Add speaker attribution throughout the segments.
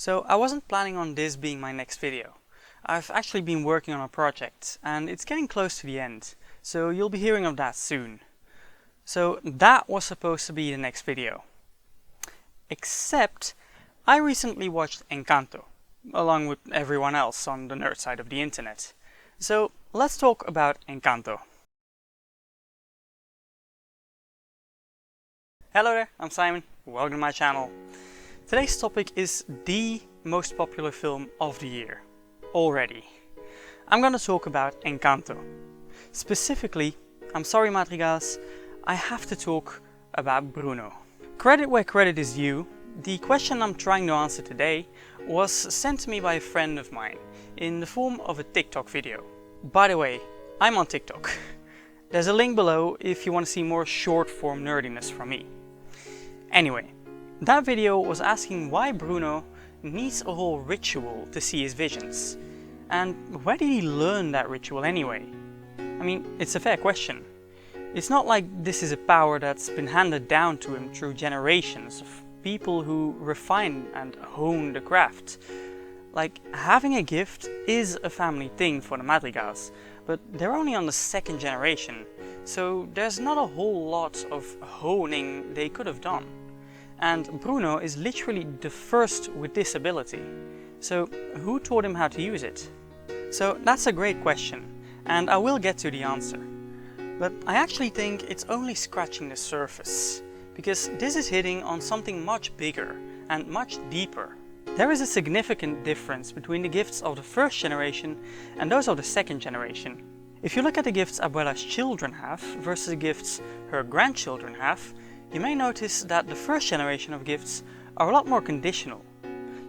Speaker 1: So I wasn't planning on this being my next video. I've actually been working on a project and it's getting close to the end, so you'll be hearing of that soon. So that was supposed to be the next video. Except I recently watched Encanto, along with everyone else on the nerd side of the internet. So let's talk about Encanto. Hello there, I'm Simon, welcome to my channel. Today's topic is the most popular film of the year, already. I'm gonna talk about Encanto. Specifically, I'm sorry Madrigals, I have to talk about Bruno. Credit where credit is due, the question I'm trying to answer today was sent to me by a friend of mine in the form of a TikTok video. By the way, I'm on TikTok. There's a link below if you want to see more short form nerdiness from me. Anyway, that video was asking why Bruno needs a whole ritual to see his visions. And where did he learn that ritual anyway? I mean, it's a fair question. It's not like this is a power that's been handed down to him through generations of people who refine and hone the craft. Like, having a gift is a family thing for the Madrigals, but they're only on the second generation, so there's not a whole lot of honing they could have done. And Bruno is literally the first with this ability. So who taught him how to use it? So that's a great question, and I will get to the answer. But I actually think it's only scratching the surface, because this is hitting on something much bigger and much deeper. There is a significant difference between the gifts of the first generation and those of the second generation. If you look at the gifts Abuela's children have versus the gifts her grandchildren have, you may notice that the first generation of gifts are a lot more conditional.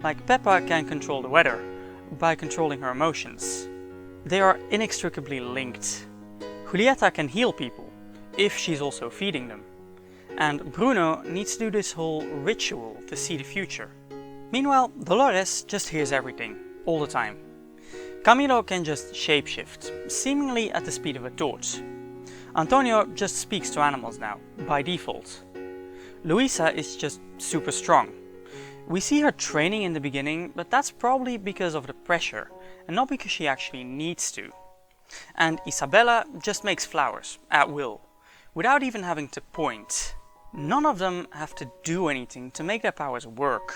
Speaker 1: Like Pepa can control the weather by controlling her emotions. They are inextricably linked. Julieta can heal people, if she's also feeding them. And Bruno needs to do this whole ritual to see the future. Meanwhile, Dolores just hears everything, all the time. Camilo can just shapeshift, seemingly at the speed of a torch. Antonio just speaks to animals now, by default. Luisa is just super strong. We see her training in the beginning, but that's probably because of the pressure, and not because she actually needs to. And Isabella just makes flowers, at will, without even having to point. None of them have to do anything to make their powers work.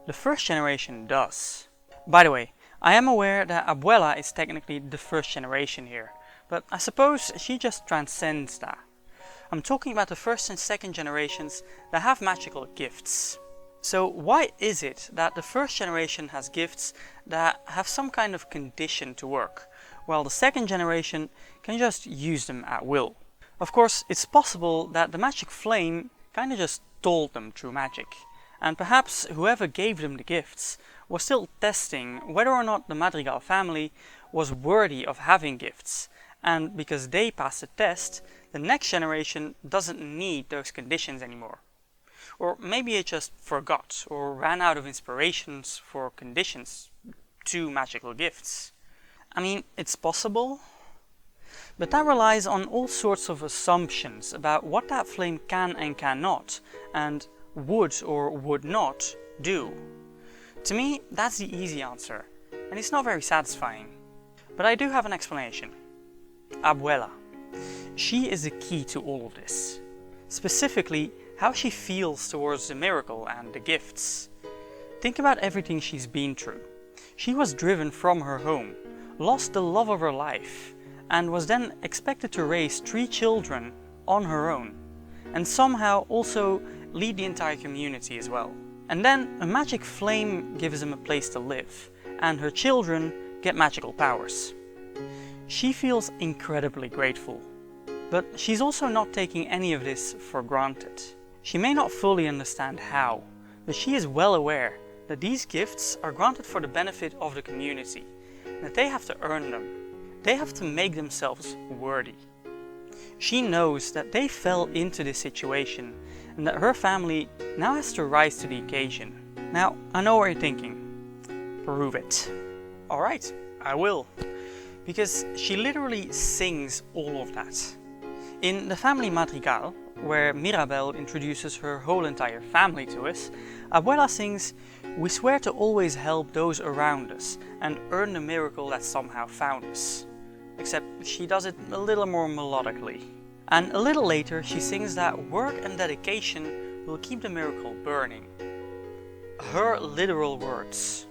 Speaker 1: The first generation does. By the way, I am aware that Abuela is technically the first generation here, but I suppose she just transcends that. I'm talking about the first and second generations that have magical gifts. So why is it that the first generation has gifts that have some kind of condition to work, while the second generation can just use them at will? Of course, it's possible that the magic flame kinda just told them through magic, and perhaps whoever gave them the gifts was still testing whether or not the Madrigal family was worthy of having gifts, and because they passed the test, the next generation doesn't need those conditions anymore. Or maybe it just forgot or ran out of inspirations for conditions to magical gifts. I mean, it's possible, but that relies on all sorts of assumptions about what that flame can and cannot, and would or would not do. To me, that's the easy answer, and it's not very satisfying. But I do have an explanation. Abuela. She is the key to all of this. Specifically, how she feels towards the miracle and the gifts. Think about everything she's been through. She was driven from her home, lost the love of her life, and was then expected to raise 3 children on her own, and somehow also lead the entire community as well. And then a magic flame gives them a place to live, and her children get magical powers. She feels incredibly grateful, but she's also not taking any of this for granted. She may not fully understand how, but she is well aware that these gifts are granted for the benefit of the community, and that they have to earn them. They have to make themselves worthy. She knows that they fell into this situation, and that her family now has to rise to the occasion. Now, I know what you're thinking. Prove it. Alright, I will. Because she literally sings all of that. In the family Madrigal, where Mirabel introduces her whole entire family to us, Abuela sings We swear to always help those around us and earn the miracle that somehow found us. Except she does it a little more melodically. And a little later she sings that work and dedication will keep the miracle burning. Her literal words.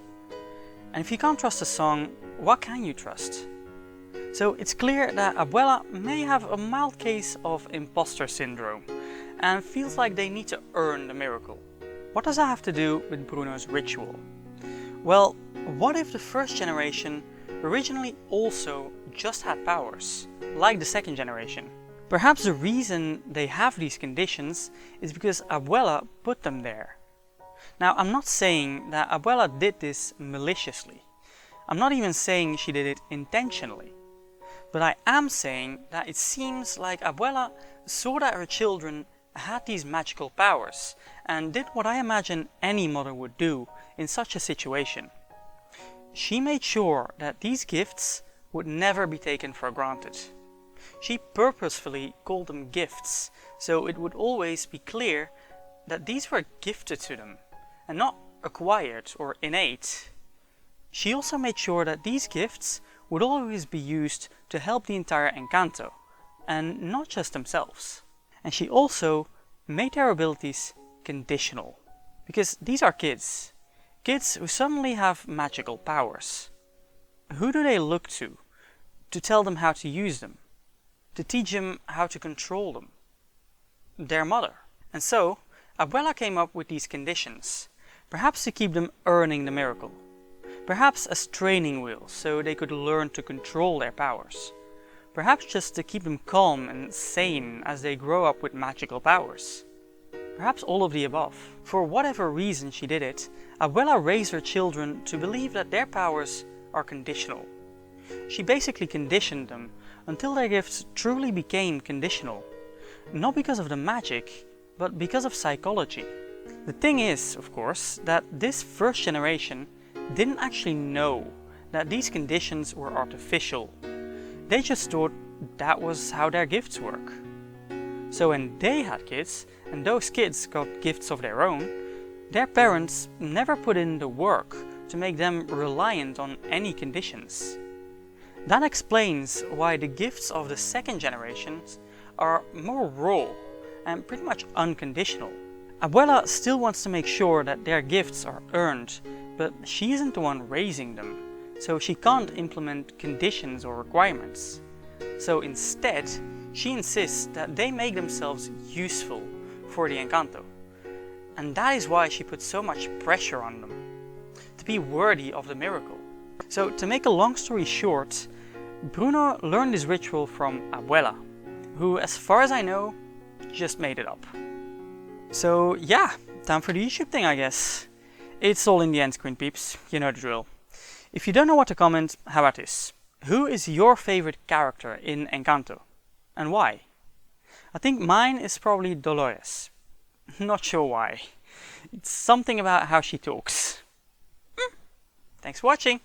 Speaker 1: And if you can't trust a song, what can you trust? So it's clear that Abuela may have a mild case of imposter syndrome and feels like they need to earn the miracle. What does that have to do with Bruno's ritual? Well, what if the first generation originally also just had powers, like the second generation? Perhaps the reason they have these conditions is because Abuela put them there. Now, I'm not saying that Abuela did this maliciously. I'm not even saying she did it intentionally. But I am saying that it seems like Abuela saw that her children had these magical powers and did what I imagine any mother would do in such a situation. She made sure that these gifts would never be taken for granted. She purposefully called them gifts, so it would always be clear that these were gifted to them and not acquired or innate. She also made sure that these gifts would always be used to help the entire Encanto, and not just themselves. And she also made their abilities conditional, because these are kids who suddenly have magical powers. Who do they look to tell them how to use them, to teach them how to control them? Their mother. And so, Abuela came up with these conditions, perhaps to keep them earning the miracle. Perhaps as training wheels so they could learn to control their powers. Perhaps just to keep them calm and sane as they grow up with magical powers. Perhaps all of the above. For whatever reason she did it, Abuela raised her children to believe that their powers are conditional. She basically conditioned them until their gifts truly became conditional. Not because of the magic, but because of psychology. The thing is, of course, that this first generation didn't actually know that these conditions were artificial. They just thought that was how their gifts work. So when they had kids, and those kids got gifts of their own, their parents never put in the work to make them reliant on any conditions. That explains why the gifts of the second generations are more raw and pretty much unconditional. Abuela still wants to make sure that their gifts are earned, but she isn't the one raising them, so she can't implement conditions or requirements. So instead, she insists that they make themselves useful for the Encanto. And that is why she puts so much pressure on them, to be worthy of the miracle. So to make a long story short, Bruno learned this ritual from Abuela, who, as far as I know, just made it up. So yeah, time for the YouTube thing, I guess. It's all in the end screen, peeps, you know the drill. If you don't know what to comment, how about this? Who is your favorite character in Encanto? And why? I think mine is probably Dolores. Not sure why. It's something about how she talks. Thanks for watching!